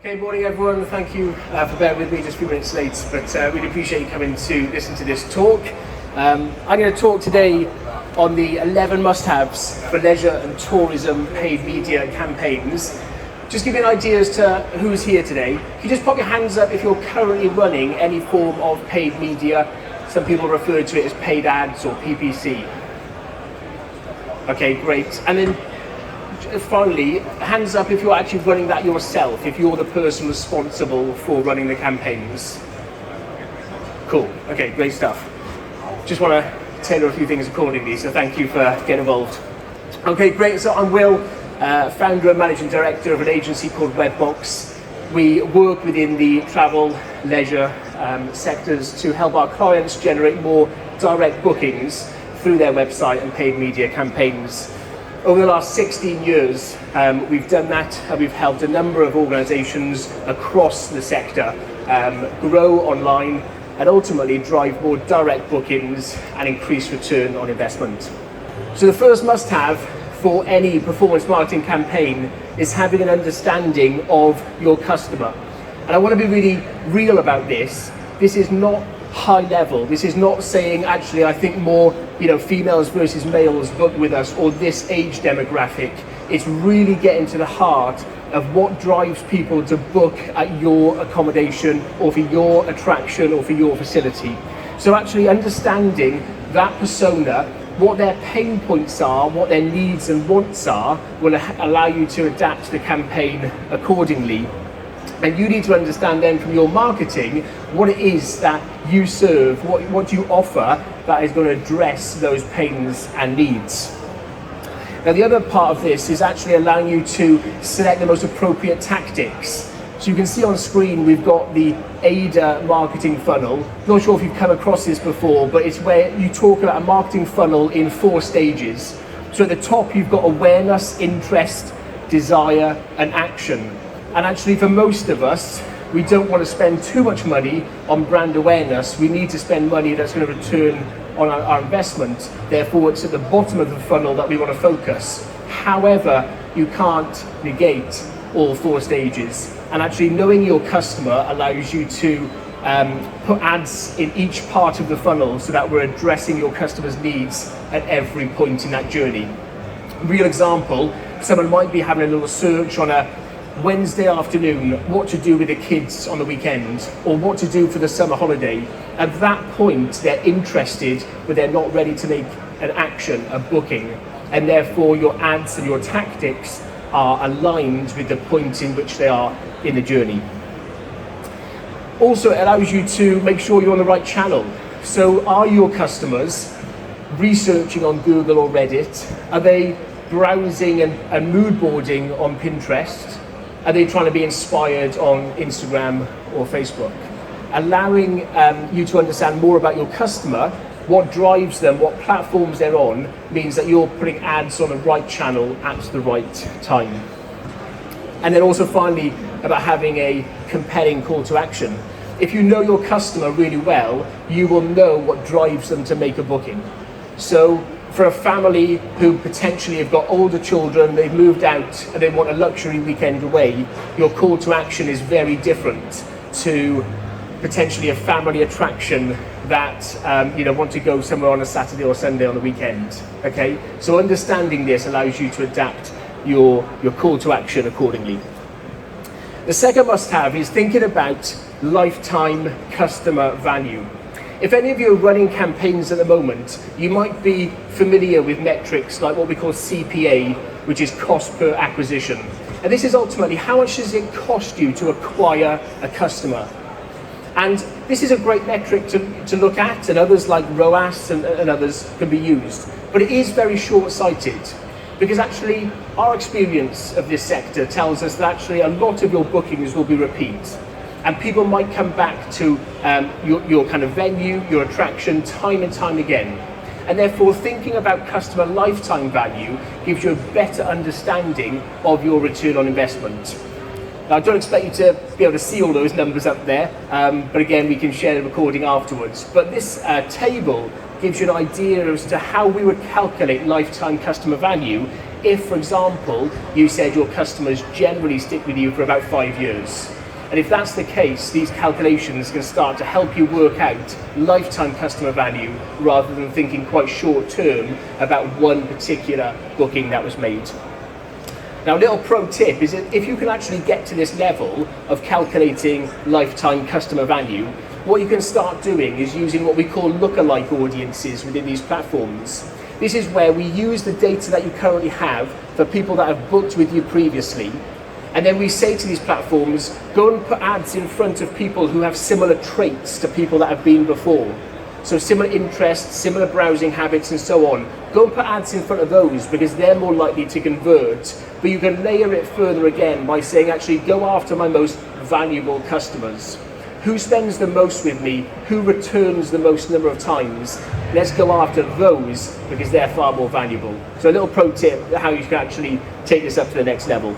Okay, morning everyone. Thank you for bearing with me just a few minutes late, but really appreciate you coming to listen to this talk. I'm going to talk today on the 11 must-haves for leisure and tourism paid media campaigns. Just give you an idea as to who's here today. Can you just pop your hands up if you're currently running any form of paid media? Some people refer to it as paid ads or PPC. Okay, great. And then finally, hands up if you're actually running that yourself, if you're the person responsible for running the campaigns. Cool, okay, great stuff. Just want to tailor a few things accordingly, so thank you for getting involved. Okay, great, so I'm Will, founder and managing director of an agency called WebBox. We work within the travel, leisure sectors to help our clients generate more direct bookings through their website and paid media campaigns. Over the last 16 years, we've done that, and we've helped a number of organisations across the sector grow online and ultimately drive more direct bookings and increase return on investment. So the first must-have for any performance marketing campaign is having an understanding of your customer. And I want to be really real about this. This is not high level. This is not saying, actually, I think more females versus males book with us, or this age demographic. It's really getting to the heart of what drives people to book at your accommodation or for your attraction or for your facility. So actually understanding that persona, what their pain points are, what their needs and wants are, will allow you to adapt the campaign accordingly. And you need to understand then from your marketing what it is that you serve, what you offer that is going to address those pains and needs. Now the other part of this is actually allowing you to select the most appropriate tactics. So you can see on screen we've got the ADA marketing funnel. Not sure if you've come across this before, but it's where you talk about a marketing funnel in 4 stages. So at the top you've got awareness, interest, desire and action. And actually for most of us, we don't want to spend too much money on brand awareness. We need to spend money that's going to return on our investment. Therefore, it's at the bottom of the funnel that we want to focus. However, you can't negate all 4 stages. And actually knowing your customer allows you to put ads in each part of the funnel so that we're addressing your customer's needs at every point in that journey. Real example, someone might be having a little search on a Wednesday afternoon, what to do with the kids on the weekend, or what to do for the summer holiday. At that point, they're interested, but they're not ready to make an action, a booking. And therefore, your ads and your tactics are aligned with the point in which they are in the journey. Also, it allows you to make sure you're on the right channel. So are your customers researching on Google or Reddit? Are they browsing and mood boarding on Pinterest? Are they trying to be inspired on Instagram or Facebook? Allowing you to understand more about your customer, what drives them, what platforms they're on, means that you're putting ads on the right channel at the right time. And then also finally, about having a compelling call to action. If you know your customer really well, you will know what drives them to make a booking. So for a family who potentially have got older children, they've moved out and they want a luxury weekend away, your call to action is very different to potentially a family attraction that want to go somewhere on a Saturday or Sunday on the weekend. Okay, so understanding this allows you to adapt your call to action accordingly. The second must-have is thinking about lifetime customer value. If any of you are running campaigns at the moment, you might be familiar with metrics like what we call CPA, which is cost per acquisition. And this is ultimately how much does it cost you to acquire a customer. And this is a great metric to look at, and others like ROAS and others can be used. But it is very short-sighted, because actually our experience of this sector tells us that actually a lot of your bookings will be repeat. And people might come back to your kind of venue, your attraction, time and time again. And therefore, thinking about customer lifetime value gives you a better understanding of your return on investment. Now, I don't expect you to be able to see all those numbers up there, but again, we can share the recording afterwards. But this table gives you an idea as to how we would calculate lifetime customer value if, for example, you said your customers generally stick with you for about 5 years. And if that's the case, these calculations can start to help you work out lifetime customer value rather than thinking quite short term about one particular booking that was made. Now, a little pro tip is that if you can actually get to this level of calculating lifetime customer value, what you can start doing is using what we call lookalike audiences within these platforms. This is where we use the data that you currently have for people that have booked with you previously, and then we say to these platforms, go and put ads in front of people who have similar traits to people that have been before. So similar interests, similar browsing habits, and so on. Go and put ads in front of those because they're more likely to convert. But you can layer it further again by saying, actually, go after my most valuable customers. Who spends the most with me? Who returns the most number of times? Let's go after those because they're far more valuable. So a little pro tip how you can actually take this up to the next level.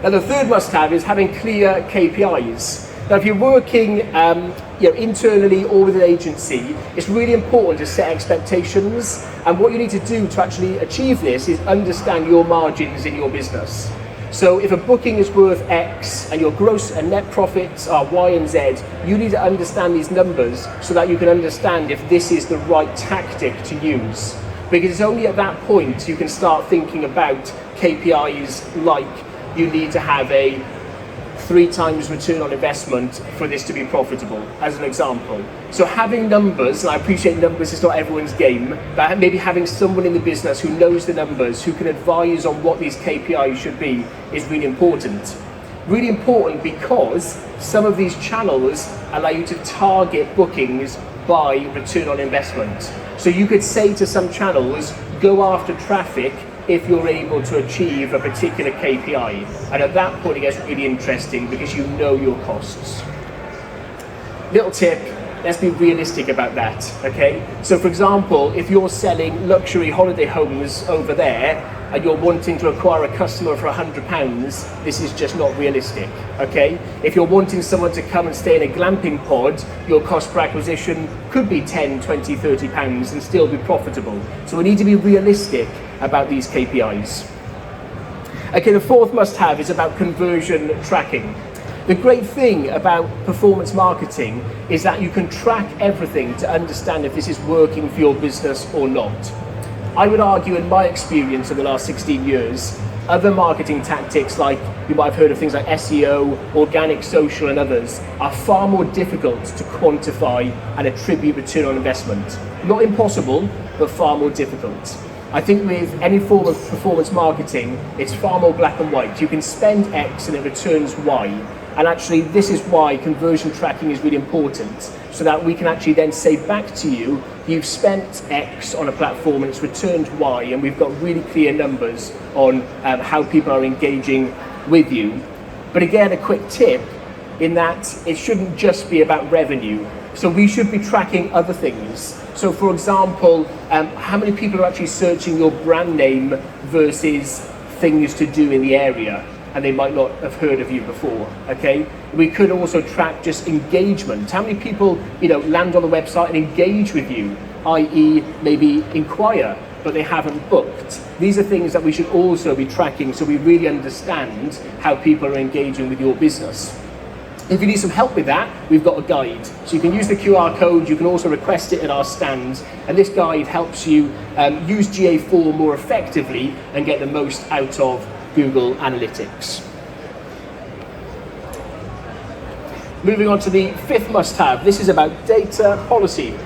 Now, the third must-have is having clear KPIs. Now, if you're working internally or with an agency, it's really important to set expectations. And what you need to do to actually achieve this is understand your margins in your business. So if a booking is worth X and your gross and net profits are Y and Z, you need to understand these numbers so that you can understand if this is the right tactic to use. Because it's only at that point you can start thinking about KPIs like you need to have a 3 times return on investment for this to be profitable, as an example. So having numbers, and I appreciate numbers is not everyone's game, but maybe having someone in the business who knows the numbers, who can advise on what these KPIs should be, is really important. Really important because some of these channels allow you to target bookings by return on investment. So you could say to some channels, go after traffic if you're able to achieve a particular KPI. And at that point it gets really interesting because you know your costs. Little tip, let's be realistic about that, okay? So for example, if you're selling luxury holiday homes over there and you're wanting to acquire a customer for £100, this is just not realistic, okay? If you're wanting someone to come and stay in a glamping pod, your cost per acquisition could be 10, 20, 30 pounds and still be profitable. So we need to be realistic about these KPIs. Okay, the fourth must-have is about conversion tracking. The great thing about performance marketing is that you can track everything to understand if this is working for your business or not. I would argue, in my experience in the last 16 years, other marketing tactics, like you might have heard of things like SEO, organic social and others, are far more difficult to quantify and attribute return on investment. Not impossible, but far more difficult. I think with any form of performance marketing, it's far more black and white. You can spend X and it returns Y. And actually, this is why conversion tracking is really important, so that we can actually then say back to you, you've spent X on a platform and it's returned Y, and we've got really clear numbers on how people are engaging with you. But again, a quick tip in that it shouldn't just be about revenue. So we should be tracking other things. So for example, how many people are actually searching your brand name versus things to do in the area, and they might not have heard of you before, okay? We could also track just engagement. How many people, land on the website and engage with you, i.e. maybe inquire, but they haven't booked. These are things that we should also be tracking so we really understand how people are engaging with your business. If you need some help with that, we've got a guide. So you can use the QR code, you can also request it at our stands, and this guide helps you use GA4 more effectively and get the most out of Google Analytics. Moving on to the fifth must-have. This is about data policy.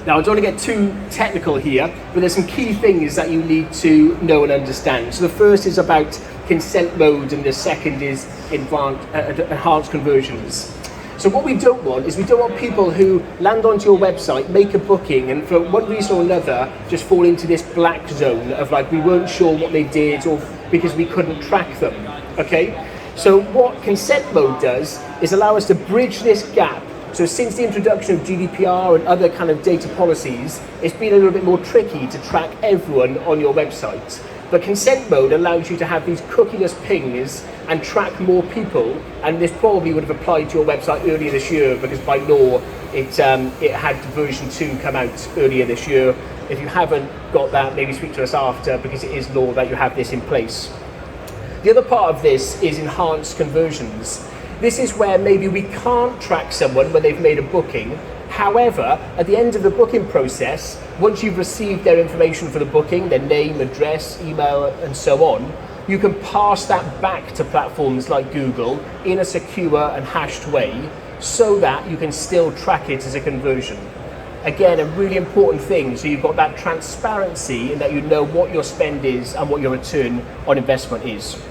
Now, I don't want to get too technical here, but there's some key things that you need to know and understand. So the first is about consent mode, and the second is enhanced conversions. So what we don't want is we don't want people who land onto your website, make a booking, and for one reason or another just fall into this black zone of like we weren't sure what they did or because we couldn't track them, okay? So what consent mode does is allow us to bridge this gap. So since the introduction of GDPR and other kind of data policies, it's been a little bit more tricky to track everyone on your website. But consent mode allows you to have these cookieless pings and track more people, and this probably would have applied to your website earlier this year because by law it had version 2 come out earlier this year. If you haven't got that, maybe speak to us after, because it is law that you have this in place. The other part of this is enhanced conversions. This is where maybe we can't track someone when they've made a booking. However, at the end of the booking process, once you've received their information for the booking, their name, address, email, and so on, you can pass that back to platforms like Google in a secure and hashed way so that you can still track it as a conversion. Again, a really important thing, so you've got that transparency in that you know what your spend is and what your return on investment is.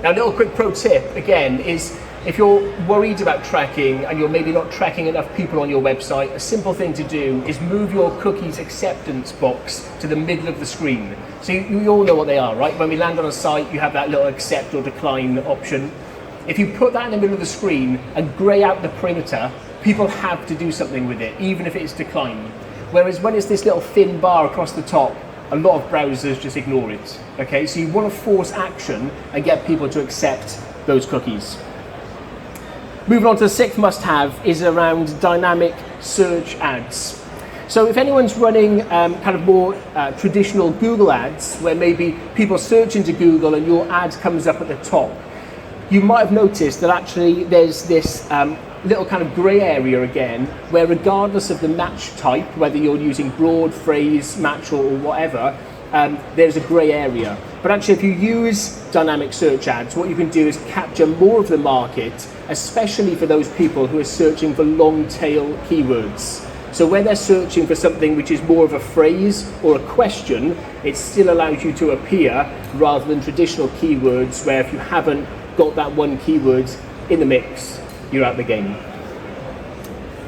Now, a little quick pro tip, again, is if you're worried about tracking and you're maybe not tracking enough people on your website, a simple thing to do is move your cookies acceptance box to the middle of the screen. So you all know what they are, right? When we land on a site, you have that little accept or decline option. If you put that in the middle of the screen and grey out the perimeter, people have to do something with it, even if it's declined. Whereas when it's this little thin bar across the top, a lot of browsers just ignore it. Okay, so you want to force action and get people to accept those cookies. Moving on to the sixth must-have is around dynamic search ads. So if anyone's running kind of more traditional Google ads, where maybe people search into Google and your ad comes up at the top, you might have noticed that actually there's this little kind of grey area again, where regardless of the match type, whether you're using broad, phrase, match or whatever, there's a grey area. But actually if you use dynamic search ads, what you can do is capture more of the market, especially for those people who are searching for long tail keywords. So when they're searching for something which is more of a phrase or a question, it still allows you to appear rather than traditional keywords where if you haven't got that one keyword in the mix, you're out the game.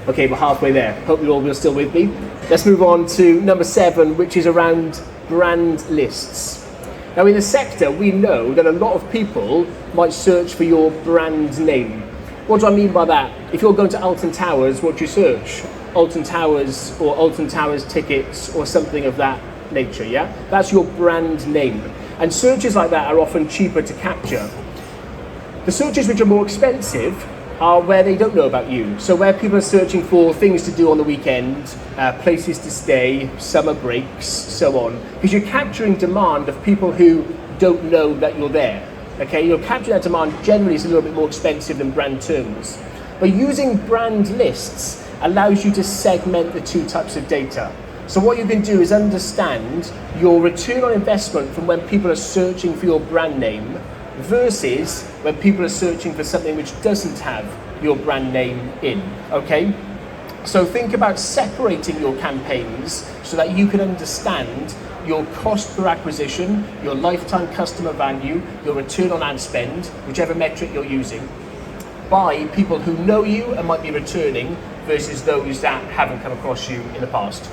Okay, we're halfway there. Hope you all are still with me. Let's move on to number 7, which is around brand lists. Now in the sector, we know that a lot of people might search for your brand name. What do I mean by that? If you're going to Alton Towers, what do you search? Alton Towers or Alton Towers tickets or something of that nature, yeah? That's your brand name. And searches like that are often cheaper to capture. The searches which are more expensive are where they don't know about you. So where people are searching for things to do on the weekend, places to stay, summer breaks, so on. Because you're capturing demand of people who don't know that you're there. Okay, you're capturing that demand generally is a little bit more expensive than brand terms. But using brand lists allows you to segment the two types of data. So what you can do is understand your return on investment from when people are searching for your brand name versus when people are searching for something which doesn't have your brand name in, okay? So think about separating your campaigns so that you can understand your cost per acquisition, your lifetime customer value, your return on ad spend, whichever metric you're using, by people who know you and might be returning versus those that haven't come across you in the past.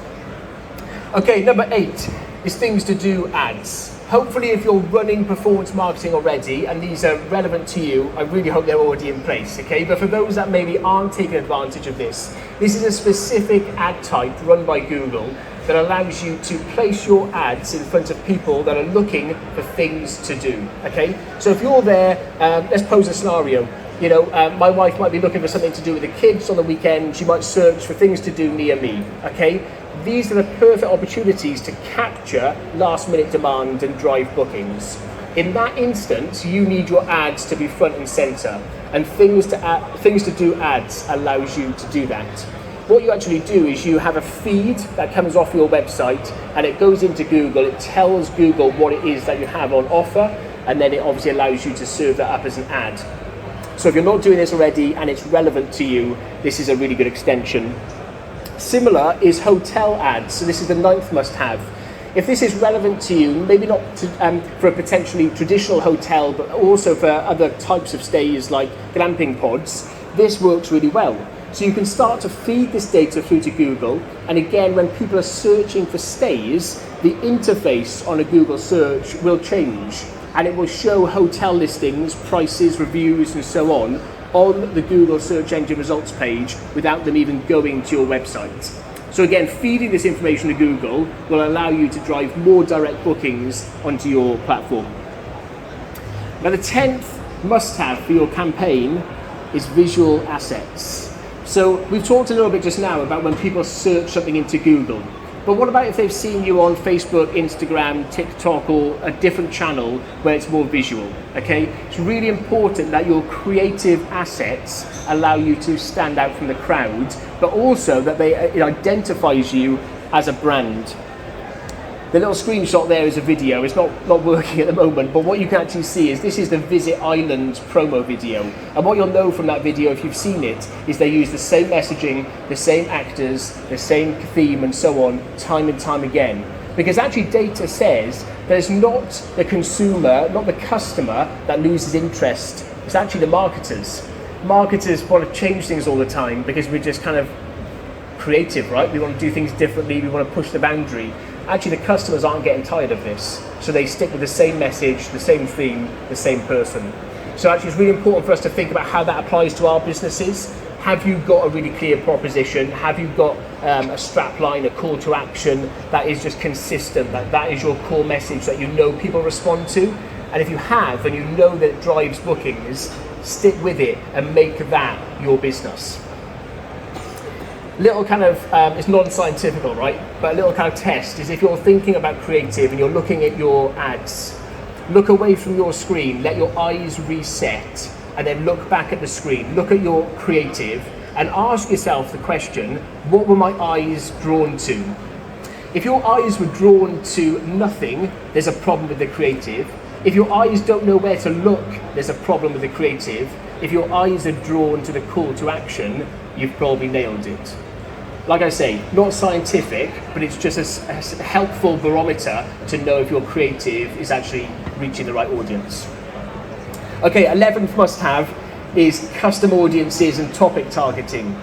Okay, number 8 is things to do ads. Hopefully if you're running performance marketing already and these are relevant to you, I really hope they're already in place, okay? But for those that maybe aren't taking advantage of this is a specific ad type run by Google that allows you to place your ads in front of people that are looking for things to do, okay? So if you're there, let's pose a scenario. You know, my wife might be looking for something to do with the kids on the weekend. She might search for things to do near me, okay? These are the perfect opportunities to capture last minute demand and drive bookings. In that instance, you need your ads to be front and center, and things to do ads allows you to do that. What you actually do is you have a feed that comes off your website and it goes into Google. It tells Google what it is that you have on offer, and then it obviously allows you to serve that up as an ad. So if you're not doing this already and it's relevant to you, this is a really good extension. Similar is hotel ads. So this is the 9th must-have. If this is relevant to you, maybe not for a potentially traditional hotel, but also for other types of stays like glamping pods, this works really well. So you can start to feed this data through to Google. And again, when people are searching for stays, the interface on a Google search will change. And it will show hotel listings, prices, reviews, and so on the Google search engine results page without them even going to your website. So again, feeding this information to Google will allow you to drive more direct bookings onto your platform. Now the 10th must-have for your campaign is visual assets. So we've talked a little bit just now about when people search something into Google. But what about if they've seen you on Facebook, Instagram, TikTok, or a different channel where it's more visual, okay? It's really important that your creative assets allow you to stand out from the crowd, but also that it identifies you as a brand. The little screenshot there is a video. It's not working at the moment, but what you can actually see is this is the Visit Ireland promo video. And what you'll know from that video, if you've seen it, is they use the same messaging, the same actors, the same theme and so on, time and time again. Because actually data says that it's not the consumer, not the customer that loses interest. It's actually the marketers. Marketers want to change things all the time because we're just kind of creative, right? We want to do things differently, we want to push the boundary. Actually, the customers aren't getting tired of this, so they stick with the same message, the same theme, the same person. So actually, it's really important for us to think about how that applies to our businesses. Have you got a really clear proposition? Have you got a strap line, a call to action that is just consistent, that is your core message that you know people respond to? And if you have, and you know that it drives bookings, stick with it and make that your business. Little kind of, it's non-scientific, right? But a little kind of test is if you're thinking about creative and you're looking at your ads, look away from your screen, let your eyes reset, and then look back at the screen, look at your creative, and ask yourself the question, what were my eyes drawn to? If your eyes were drawn to nothing, there's a problem with the creative. If your eyes don't know where to look, there's a problem with the creative. If your eyes are drawn to the call to action, you've probably nailed it. Like I say, not scientific, but it's just a helpful barometer to know if your creative is actually reaching the right audience. Okay, 11th must-have is custom audiences and topic targeting.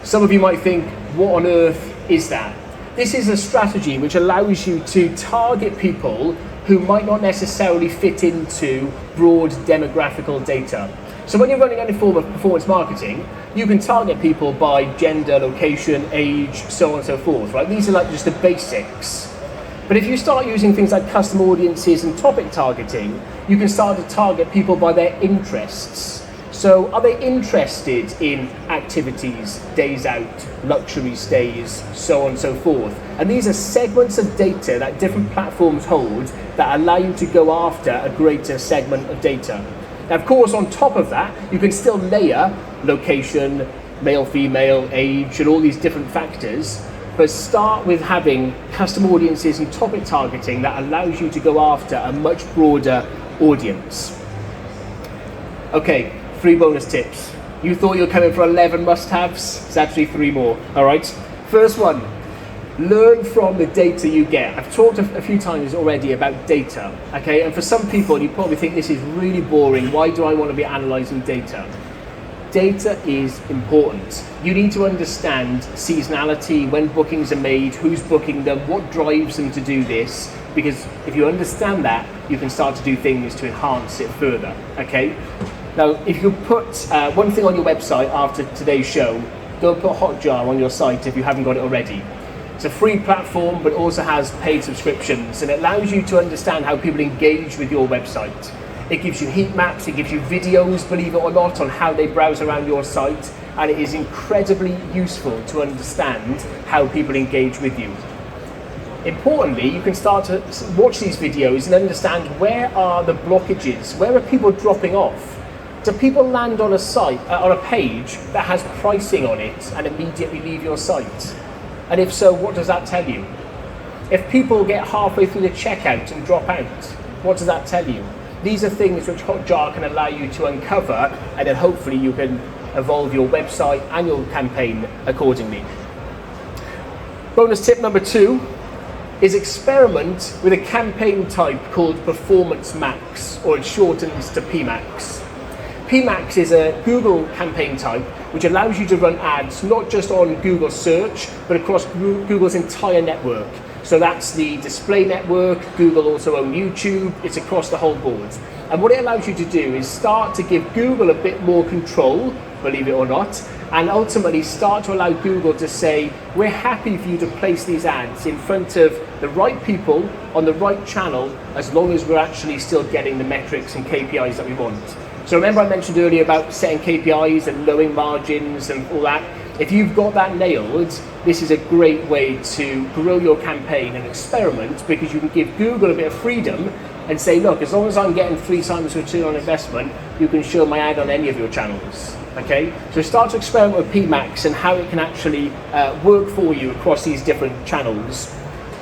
Some of you might think, what on earth is that? This is a strategy which allows you to target people who might not necessarily fit into broad demographical data. So when you're running any form of performance marketing, you can target people by gender, location, age, so on and so forth, right? These are like just the basics. But if you start using things like custom audiences and topic targeting, you can start to target people by their interests. So are they interested in activities, days out, luxury stays, so on and so forth? And these are segments of data that different platforms hold that allow you to go after a greater segment of data. Now, of course, on top of that, you can still layer location, male, female, age, and all these different factors, but start with having custom audiences and topic targeting that allows you to go after a much broader audience. Okay, 3 bonus tips. You thought you were coming for 11 must-haves? It's actually 3 more, all right? First one, learn from the data you get. I've talked a few times already about data, okay? And for some people, you probably think this is really boring. Why do I want to be analyzing data? Data is important. You need to understand seasonality, when bookings are made, who's booking them, what drives them to do this, because if you understand that, you can start to do things to enhance it further, okay? Now, if you put one thing on your website after today's show, don't put Hotjar on your site if you haven't got it already. It's a free platform, but also has paid subscriptions, and it allows you to understand how people engage with your website. It gives you heat maps, it gives you videos, believe it or not, on how they browse around your site, and it is incredibly useful to understand how people engage with you. Importantly, you can start to watch these videos and understand where are the blockages, where are people dropping off? Do people land on a site, on a page that has pricing on it and immediately leave your site? And if so, what does that tell you? If people get halfway through the checkout and drop out, what does that tell you? These are things which Hotjar can allow you to uncover, and then hopefully you can evolve your website and your campaign accordingly. Bonus tip number 2 is experiment with a campaign type called Performance Max, or it shortens to PMax. PMax is a Google campaign type which allows you to run ads not just on Google search, but across Google's entire network. So that's the display network. Google also owns YouTube. It's across the whole board. And what it allows you to do is start to give Google a bit more control, believe it or not, and ultimately start to allow Google to say, we're happy for you to place these ads in front of the right people on the right channel, as long as we're actually still getting the metrics and KPIs that we want. So remember I mentioned earlier about setting KPIs and lowering margins and all that. If you've got that nailed, this is a great way to grow your campaign and experiment, because you can give Google a bit of freedom and say, look, as long as I'm getting 3 times return on investment, you can show my ad on any of your channels. Okay, so start to experiment with PMax and how it can actually work for you across these different channels.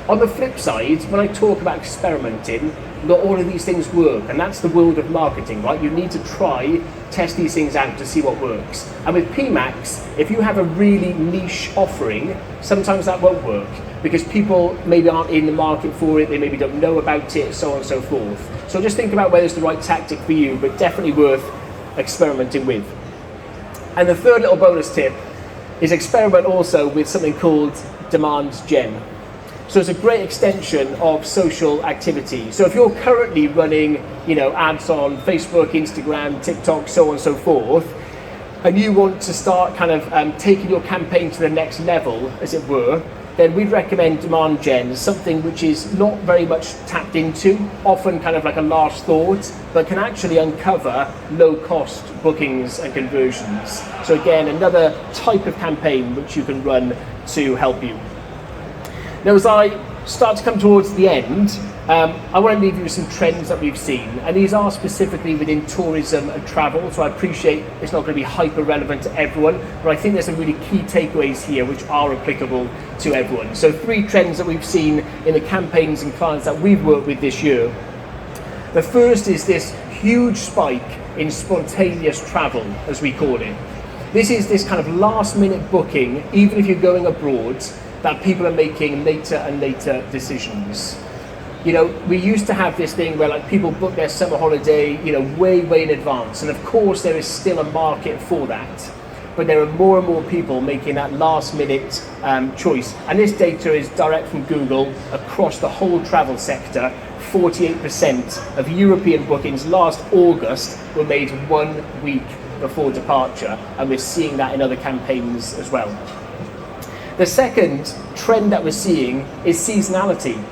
On the flip side, when I talk about experimenting, not all of these things work, and that's the world of marketing, right? You need to try, test these things out to see what works. And with PMax, if you have a really niche offering, sometimes that won't work, because people maybe aren't in the market for it, they maybe don't know about it, so on and so forth. So just think about whether it's the right tactic for you, but definitely worth experimenting with. And the third little bonus tip is experiment also with something called demand gen. So it's a great extension of social activity. So if you're currently running, ads on Facebook, Instagram, TikTok, so on and so forth, and you want to start kind of taking your campaign to the next level, as it were, then we'd recommend demand gen, something which is not very much tapped into, often kind of like a last thought, but can actually uncover low-cost bookings and conversions. So again, another type of campaign which you can run to help you. Now, as I start to come towards the end, I want to leave you with some trends that we've seen, and these are specifically within tourism and travel, so I appreciate it's not going to be hyper relevant to everyone, but I think there's some really key takeaways here which are applicable to everyone. So 3 trends that we've seen in the campaigns and clients that we've worked with this year. The first is this huge spike in spontaneous travel, as we call it. This is this kind of last minute booking, even if you're going abroad, that people are making later and later decisions. We used to have this thing where like people book their summer holiday, way in advance. And of course there is still a market for that. But there are more and more people making that last minute choice. And this data is direct from Google across the whole travel sector. 48% of European bookings last August were made 1 week before departure. And we're seeing that in other campaigns as well. The second trend that we're seeing is seasonality.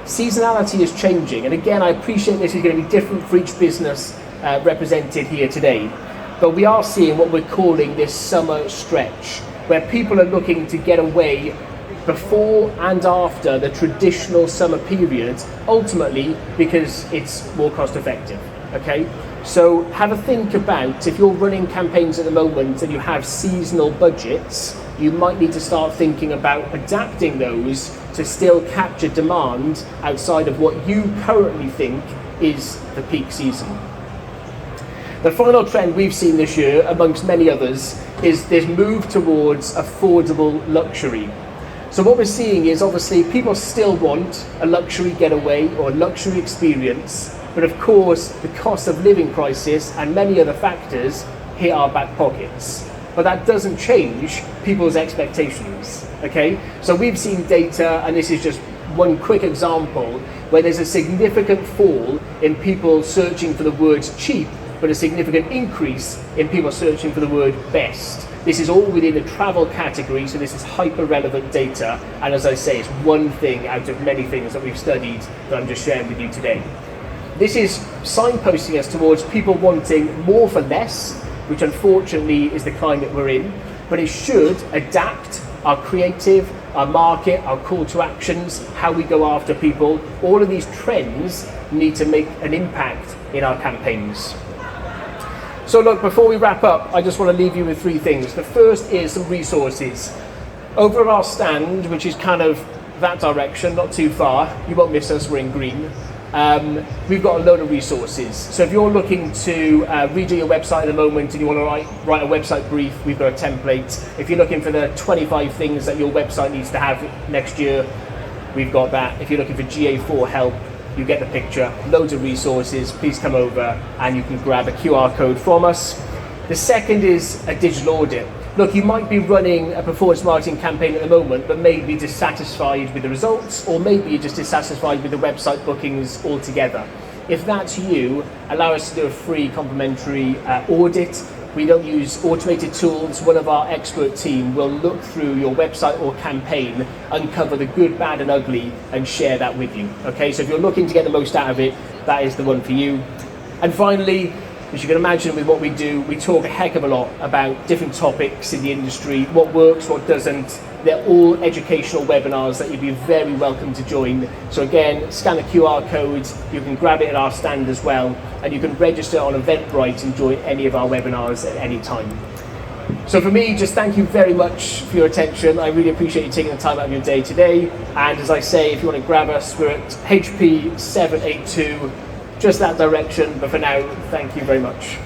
Seasonality is changing, and again, I appreciate this is going to be different for each business represented here today, but we are seeing what we're calling this summer stretch, where people are looking to get away before and after the traditional summer period, ultimately because it's more cost effective, okay? So have a think about, if you're running campaigns at the moment and you have seasonal budgets, you might need to start thinking about adapting those to still capture demand outside of what you currently think is the peak season. The final trend we've seen this year, amongst many others, is this move towards affordable luxury. So what we're seeing is obviously people still want a luxury getaway or a luxury experience, but of course the cost of living crisis and many other factors hit our back pockets. But that doesn't change people's expectations, okay? So we've seen data, and this is just one quick example, where there's a significant fall in people searching for the word cheap, but a significant increase in people searching for the word best. This is all within the travel category, so this is hyper-relevant data, and as I say, it's one thing out of many things that we've studied that I'm just sharing with you today. This is signposting us towards people wanting more for less, which unfortunately is the climate we're in, but it should adapt our creative, our market, our call to actions, how we go after people. All of these trends need to make an impact in our campaigns. So look, before we wrap up, I just want to leave you with 3 things. The first is some resources. Over at our stand, which is kind of that direction, not too far, you won't miss us, we're in green. We've got a load of resources. So if you're looking to redo your website at the moment and you want to write a website brief, we've got a template. If you're looking for the 25 things that your website needs to have next year, we've got that. If you're looking for GA4 help, you get the picture. Loads of resources. Please come over and you can grab a QR code from us. The second is a digital audit. Look, you might be running a performance marketing campaign at the moment, but maybe dissatisfied with the results, or maybe you're just dissatisfied with the website bookings altogether. If that's you, allow us to do a free complimentary audit. We don't use automated tools. One of our expert team will look through your website or campaign, uncover the good, bad and ugly, and share that with you. Okay, so if you're looking to get the most out of it, that is the one for you. And finally, As you can imagine, with what we do, we talk a heck of a lot about different topics in the industry, what works, what doesn't. They're all educational webinars that you'd be very welcome to join. So again, scan the QR code, you can grab it at our stand as well, and you can register on Eventbrite and join any of our webinars at any time. So for me, just thank you very much for your attention. I really appreciate you taking the time out of your day today. And as I say, if you want to grab us, we're at HP 782, just that direction. But for now, thank you very much.